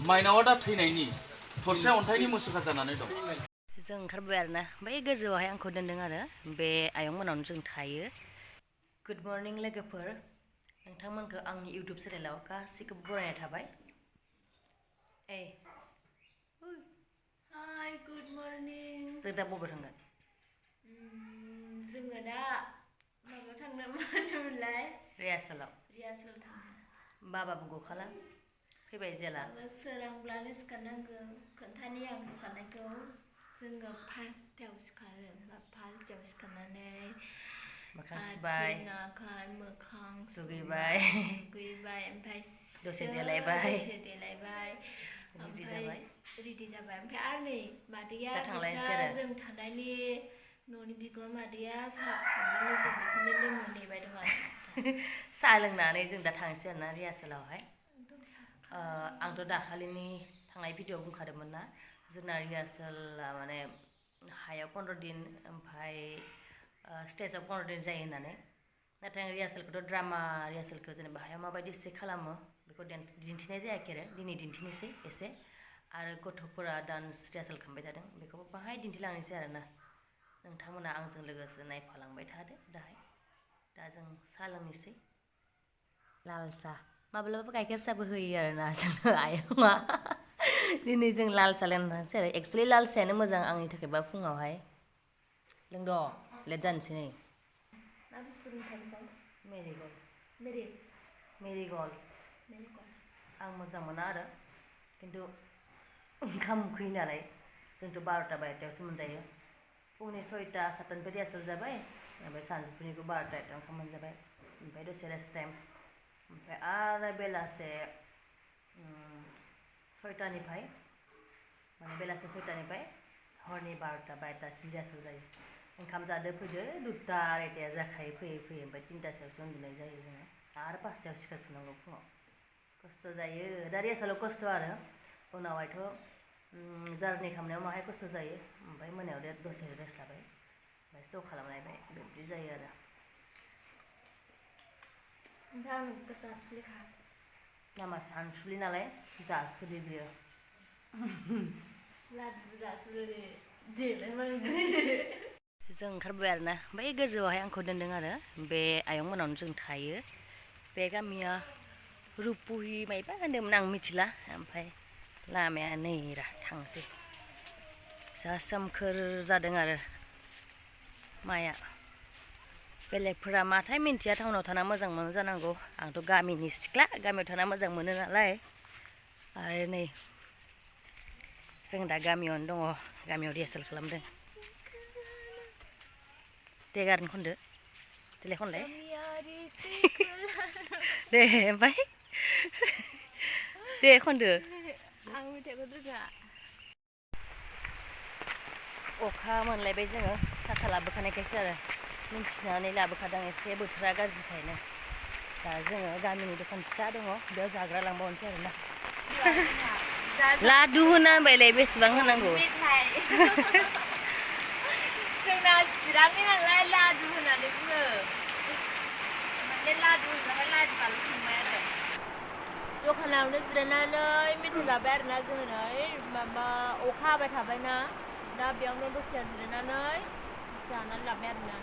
माइनावा दा थैनायनि थरसे अन्थाइनि मुसुखा जानानै दं। जों ओंखारबाय आरोना बै गोजौआवहाय आंखौ दोनदों आरो बे आयंमोनावनो जों थायो। गुड मर्निं लोगोफोर, नोंथांमोनखौ आंनि इउटुब चेनेलाव गासैखौबो बरायनाय थाबाय। Hi good morning. जों दा बबेयाव थांगोन? जोङो दा माबायाव थांनो मा होनोमोनलाय रिहार्सेलाव थांनो। बाबाबो गखाला फैबाय जेला। सोरांब्लानो सिखारनांगौ। खोन्थानि आं सिखारनायखौ। जोङो फार्स्टआव सिखारो। फार्स्टआव सिखारनानै आथिं आखाइ मोखां दुगैबाय ओमफ्राय दसे देलायबाय ओमफ्राय रेडि जाबाय। ओमफ्राय आरो नै मादैया जों थानायनि न'नि बिगोमा मादैया साहा फुदुंनानै जों बेखौनो लोंनो नेबाय दं आरो। साहा लोंनानै जों दा थांसै आरोना रिहार्सेलावहाय। आंथ' दाखालिनि थांनाय भिडिअ'आव बुंखादोंमोन ना, जोंना रिहार्सेला माने हायाव 15 दिन ओमफ्राय स्टेजआव 15 दिन जायो होननानै। नाथाय आं रिहार्सेलखौथ' ड्रामा रिहार्सेलखौ जेनेबा हायाव माबायदि एसे खालामो बेखौ दिन्थिनाय जायाखै आरो दिनै दिन्थिनोसै एसे। आरो गथ'फोरा डान्स रिहार्सेल खालामबाय थादों, बेखौबो बाहाय दिन्थिलांनोसै आरोना। नोंथांमोना आंजों लोगोसे नायफालांबाय थादो दाहाय। दा जों साहा लोंनोसै, लाल साहा। माब्लाबा गाइखेर साहाबो होयो आरोना जोंनो आयंआ। दिनै जों लाल साहा लोंनोसै आरो। एक्सुवेलि लाल साहायानो मोजां आंनि थाखायबा फुङावहाय। लोंद' लेट जानोसै नै। मेरिगल्ड आं मोजां मोना आरो, खिन्थु ओंखाम उखैयो नालाय जोंथ' 12टा 1टायावसो मोनजायो। फुंनि 6टा 7टानिफ्राय रिहार्सेल जाबाय, ओमफ्राय सानजौफुनिखौ 12टा 1टायाव ओंखाम मोनजाबाय। ओमफ्राय दसे रेस्ट टाइम, ओमफ्राय आरो बेलासे 6टानिफ्राय माने बेलासे 6टानिफ्राय हरनि 12टा 1टासिम रिहार्सेल जायो। ओंखाम जादो फैदो 2टा 2:30 जाखायो फैयै ओमफ्राय 3टासोआवसो उन्दुनाय जायो जोङो। आरो 5टायाव सिखारफिननांगौ फुङाव। खस्थ' जायो दा रिहार्सेलाव खस्थ' आरो। उनावहायथ' जारनि खालामनायाव माहाय खस्थ' जायो। ओमफ्राय मोनायाव दसे रेस्ट लाबाय, ओमफ्राय स्ल' खालामलायबाय, बिदि जायो आरो। ओमफ्राय आं जासुलिखा। नामा सानसुलि नालाय जासुलि बियो। लादु जासुलि देलायबाय। जों ओंखारबाय आरोना बै गोजौआवहाय आंखौ दोनदों आरो बे आयंमोनावनो जों थायो। बे गामिया रुपुहि मायबा होनदोंमोन आं मिथिला। ओमफ्राय लामाया नै रा थांसै। जा सोमखोर जादों आरो माया। बेलेगफोरा माथाय मिन्थिया, टाउनाव थाना मोजां मोनो जानांगौ। आंथ' गामिनि सिख्ला, गामियाव थाना मोजां मोनो नालाय। आरो नै जों दा गामियावनो दङ, गामियाव रिहार्सेल खालामदों। दे गान खनदो, देलाय खनलाय। दे ओमफ्राय दे खनदो। आं मेथाइखौ रोङा। अखा मोनलायबाय जोङो, साथा लाबोखानायखायसो आरो। मिन्थिनानै लाबोखादों एसे बोथोरा गाज्रिखायनो। दा जोङो गामिनि दखान फिसा दङ, बेयाव जाग्रा लांबावनोसै आरोना। लादु होना होनबायलाय, बेसेबां होनांगौ? जोंना चिरांनि नालाय लादु होननानै बुङो। माने लादु होनबाथाय लादु आल' थांबाय आरो। दखानावनो जिरायनानै मेथाइ जाबाय आरोना जोङो नै माबा अखा हाबाय थाबायना, दा बेयावनो दसे जिरायनानै जानानै लाबाय आरोना।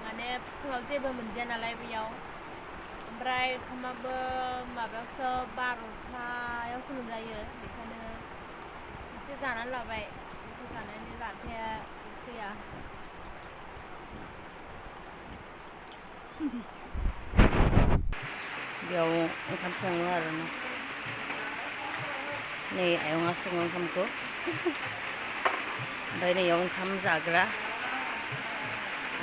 माने फुङाव जेबो मोनजाया नालाय बेयाव। ओमफ्राय ओंखामाबो माबायावसो 12टायावसो मोनजायो। बेखायनो एसे जानानै लाबाय। एसे जानायनि जाथाया फैया। बेयाव ओंखाम सङो आरोना। नै आयंआ सङो ओंखामखौ। ओमफ्राय नैयाव ओंखाम जाग्रा।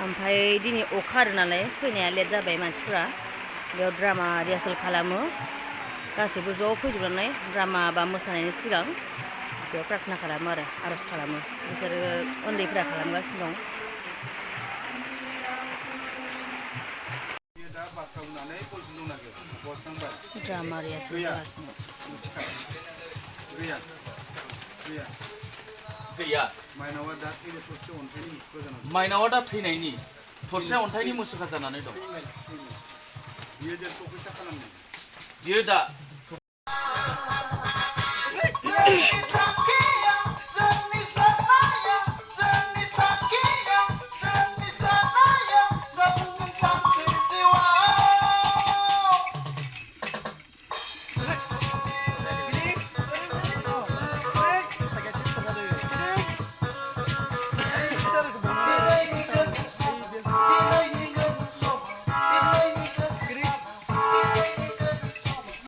ओमफ्राय दिनै अखा हादों नालाय फैनाया लेट जाबाय मानसिफ्रा। बेयाव ड्रामा रिहार्सेल खालामो, गासैबो ज' फैजोबनानै ड्रामा बा मोसानायनि सिगां बेयाव प्रार्थना खालामो आरो आर'ज खालामो। बिसोरो उन्दैफ्रा खालामगासिनो दं। ड्रामा रिहार्सेल जागासिनो दं। गैया माइनावा दा थैनाय थरसे अन्थाइनि मुसुखा जानानै दं। माइनावा दा थैनायनि थरसे अन्थाइनि मुसुखा जानानै दं। बियो जोंखौ फैसा खालामदों। बियो दा